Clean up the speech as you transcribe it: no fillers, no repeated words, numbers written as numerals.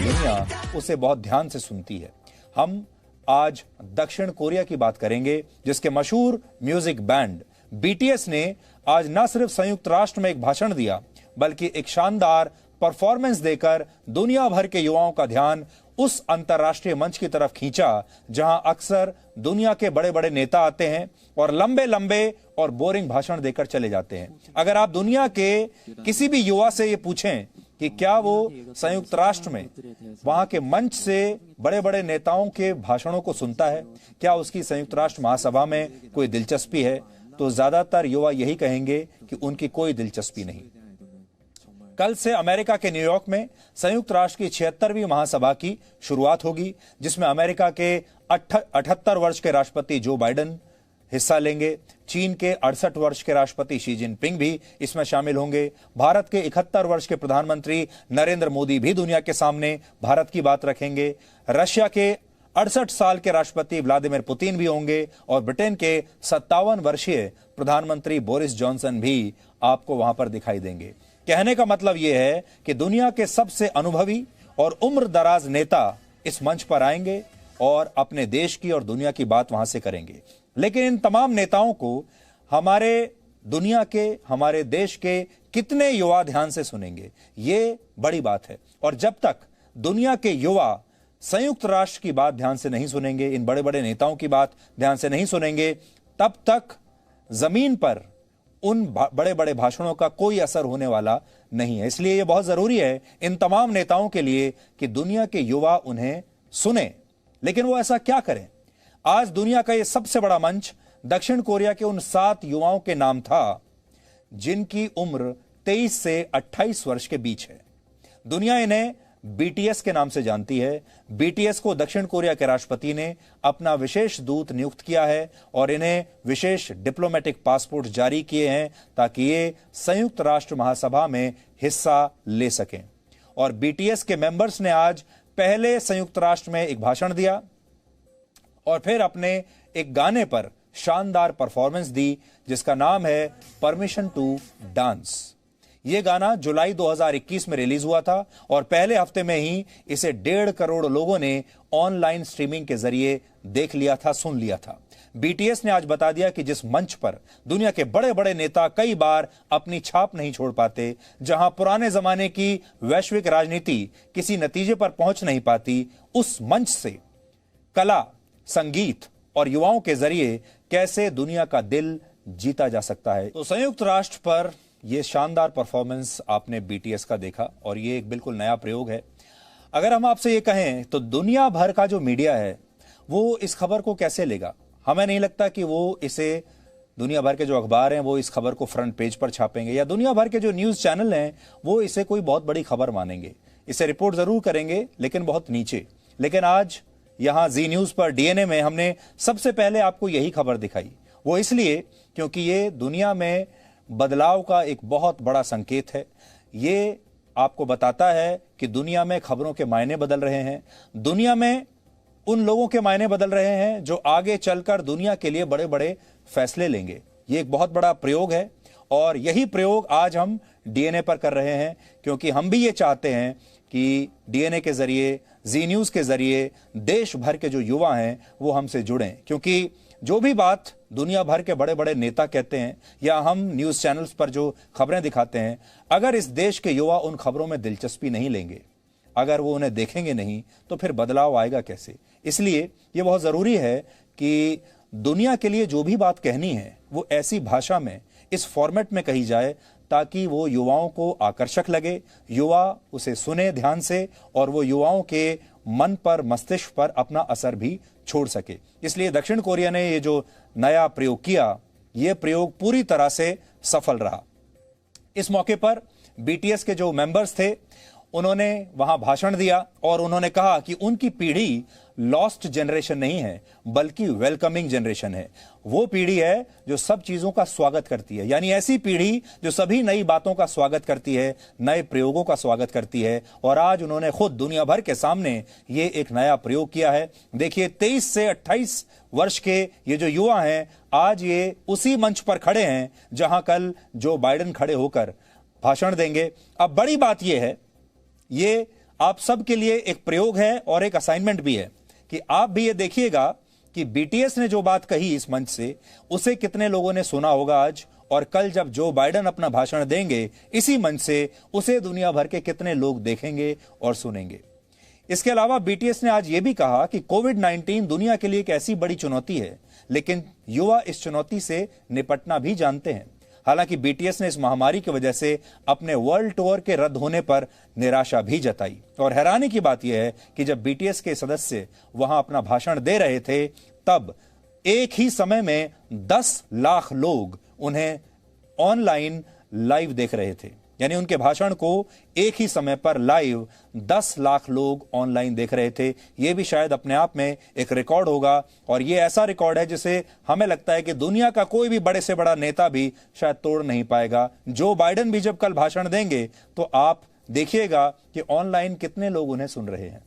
दुनिया उसे बहुत ध्यान से सुनती है। हम आज दक्षिण कोरिया की बात करेंगे, जिसके मशहूर म्यूजिक बैंड बीटीएस ने आज न सिर्फ संयुक्त राष्ट्र में एक भाषण दिया, बल्कि एक शानदार परफॉर्मेंस देकर दुनिया भर के युवाओं का ध्यान उस अंतर्राष्ट्रीय मंच की तरफ खींचा जहां अक्सर दुनिया के बड़े बड़े नेता आते हैं और लंबे लंबे और बोरिंग भाषण देकर चले जाते हैं। अगर आप दुनिया के किसी भी युवा से ये पूछें कि क्या वो संयुक्त राष्ट्र में वहां के मंच से बड़े बड़े नेताओं के भाषणों को सुनता है, क्या उसकी संयुक्त राष्ट्र महासभा में कोई दिलचस्पी है, तो ज्यादातर युवा यही कहेंगे कि उनकी कोई दिलचस्पी नहीं। कल से अमेरिका के न्यूयॉर्क में संयुक्त राष्ट्र की 76वीं महासभा की शुरुआत होगी, जिसमें अमेरिका के 78 वर्ष के राष्ट्रपति जो बाइडेन हिस्सा लेंगे। चीन के 68 वर्ष के राष्ट्रपति शी जिनपिंग भी इसमें शामिल होंगे। भारत के 71 वर्ष के प्रधानमंत्री नरेंद्र मोदी भी दुनिया के सामने भारत की बात रखेंगे। रशिया के 68 साल के राष्ट्रपति व्लादिमीर पुतिन भी होंगे और ब्रिटेन के 57 वर्षीय प्रधानमंत्री बोरिस जॉनसन भी आपको वहां पर दिखाई देंगे। कहने का मतलब यह है कि दुनिया के सबसे अनुभवी और उम्र दराज नेता इस मंच पर आएंगे और अपने देश की और दुनिया की बात वहां से करेंगे। लेकिन इन तमाम नेताओं को हमारे दुनिया के, हमारे देश के कितने युवा ध्यान से सुनेंगे, ये बड़ी बात है। और जब तक दुनिया के युवा संयुक्त राष्ट्र की बात ध्यान से नहीं सुनेंगे, इन बड़े बड़े नेताओं की बात ध्यान से नहीं सुनेंगे, तब तक जमीन पर उन बड़े बड़े भाषणों का कोई असर होने वाला नहीं है। इसलिए यह बहुत जरूरी है इन तमाम नेताओं के लिए कि दुनिया के युवा उन्हें सुने। लेकिन वो ऐसा क्या करें? आज दुनिया का यह सबसे बड़ा मंच दक्षिण कोरिया के उन 7 युवाओं के नाम था जिनकी उम्र 23 से 28 वर्ष के बीच है। दुनिया इन्हें बीटीएस के नाम से जानती है। बीटीएस को दक्षिण कोरिया के राष्ट्रपति ने अपना विशेष दूत नियुक्त किया है और इन्हें विशेष डिप्लोमेटिक पासपोर्ट जारी किए हैं ताकि ये संयुक्त राष्ट्र महासभा में हिस्सा ले सकें। और बीटीएस के मेंबर्स ने आज पहले संयुक्त राष्ट्र में एक भाषण दिया और फिर अपने एक गाने पर शानदार परफॉर्मेंस दी जिसका नाम है परमिशन टू डांस। यह गाना जुलाई 2021 में रिलीज हुआ था और पहले हफ्ते में ही इसे 1.5 करोड़ लोगों ने ऑनलाइन स्ट्रीमिंग के जरिए देख लिया था, सुन लिया था। बीटीएस ने आज बता दिया कि जिस मंच पर दुनिया के बड़े बड़े नेता कई बार अपनी छाप नहीं छोड़ पाते, जहां पुराने जमाने की वैश्विक राजनीति किसी नतीजे पर पहुंच नहीं पाती, उस मंच से कला, संगीत और युवाओं के जरिए कैसे दुनिया का दिल जीता जा सकता है। तो संयुक्त राष्ट्र पर यह शानदार परफॉर्मेंस आपने बीटीएस का देखा और यह एक बिल्कुल नया प्रयोग है। अगर हम आपसे यह कहें तो दुनिया भर का जो मीडिया है वो इस खबर को कैसे लेगा? हमें नहीं लगता कि वो इसे, दुनिया भर के जो अखबार हैं वो इस खबर को फ्रंट पेज पर छापेंगे या दुनिया भर के जो न्यूज चैनल हैं वो इसे कोई बहुत बड़ी खबर मानेंगे। इसे रिपोर्ट जरूर करेंगे लेकिन बहुत नीचे। लेकिन आज यहां जी न्यूज पर डीएनए में हमने सबसे पहले आपको यही खबर दिखाई। वो इसलिए क्योंकि ये दुनिया में बदलाव का एक बहुत बड़ा संकेत है। ये आपको बताता है कि दुनिया में खबरों के मायने बदल रहे हैं। दुनिया में उन लोगों के मायने बदल रहे हैं जो आगे चलकर दुनिया के लिए बड़े बड़े फैसले लेंगे। ये एक बहुत बड़ा प्रयोग है और यही प्रयोग आज हम डीएनए पर कर रहे हैं क्योंकि हम भी ये चाहते हैं कि डीएनए के जरिए, जी न्यूज के जरिए देश भर के जो युवा हैं वो हमसे जुड़ें। क्योंकि जो भी बात दुनिया भर के बड़े बड़े नेता कहते हैं या हम न्यूज चैनल्स पर जो खबरें दिखाते हैं, अगर इस देश के युवा उन खबरों में दिलचस्पी नहीं लेंगे, अगर वो उन्हें देखेंगे नहीं, तो फिर बदलाव आएगा कैसे? इसलिए ये बहुत जरूरी है कि दुनिया के लिए जो भी बात कहनी है वो ऐसी भाषा में, इस फॉर्मेट में कही जाए ताकि वो युवाओं को आकर्षक लगे, युवा उसे सुने ध्यान से और वो युवाओं के मन पर, मस्तिष्क पर अपना असर भी छोड़ सके। इसलिए दक्षिण कोरिया ने ये जो नया प्रयोग किया, ये प्रयोग पूरी तरह से सफल रहा। इस मौके पर बीटीएस के जो मेंबर्स थे उन्होंने वहां भाषण दिया और उन्होंने कहा कि उनकी पीढ़ी लॉस्ट जनरेशन नहीं है बल्कि वेलकमिंग जनरेशन है। वो पीढ़ी है जो सब चीजों का स्वागत करती है, यानी ऐसी पीढ़ी जो सभी नई बातों का स्वागत करती है, नए प्रयोगों का स्वागत करती है। और आज उन्होंने खुद दुनिया भर के सामने ये एक नया प्रयोग किया है। देखिए 23 से 28 वर्ष के ये जो युवा हैं, आज ये उसी मंच पर खड़े हैं जहां कल जो बाइडेन खड़े होकर भाषण देंगे। अब बड़ी बात यह है, ये आप सबके लिए एक प्रयोग है और एक असाइनमेंट भी है कि आप भी ये देखिएगा कि बीटीएस ने जो बात कही इस मंच से, उसे कितने लोगों ने सुना होगा आज, और कल जब जो बाइडेन अपना भाषण देंगे इसी मंच से, उसे दुनिया भर के कितने लोग देखेंगे और सुनेंगे। इसके अलावा बीटीएस ने आज यह भी कहा कि कोविड-19 दुनिया के लिए एक ऐसी बड़ी चुनौती है, लेकिन युवा इस चुनौती से निपटना भी जानते हैं। हालांकि बीटीएस ने इस महामारी की वजह से अपने वर्ल्ड टूर के रद्द होने पर निराशा भी जताई। और हैरानी की बात यह है कि जब बीटीएस के सदस्य वहां अपना भाषण दे रहे थे, तब एक ही समय में 10 लाख लोग उन्हें ऑनलाइन लाइव देख रहे थे। यानी उनके भाषण को एक ही समय पर लाइव 10 लाख लोग ऑनलाइन देख रहे थे। यह भी शायद अपने आप में एक रिकॉर्ड होगा, और यह ऐसा रिकॉर्ड है जिसे हमें लगता है कि दुनिया का कोई भी बड़े से बड़ा नेता भी शायद तोड़ नहीं पाएगा। जो बाइडेन भी जब कल भाषण देंगे तो आप देखिएगा कि ऑनलाइन कितने लोग उन्हें सुन रहे हैं।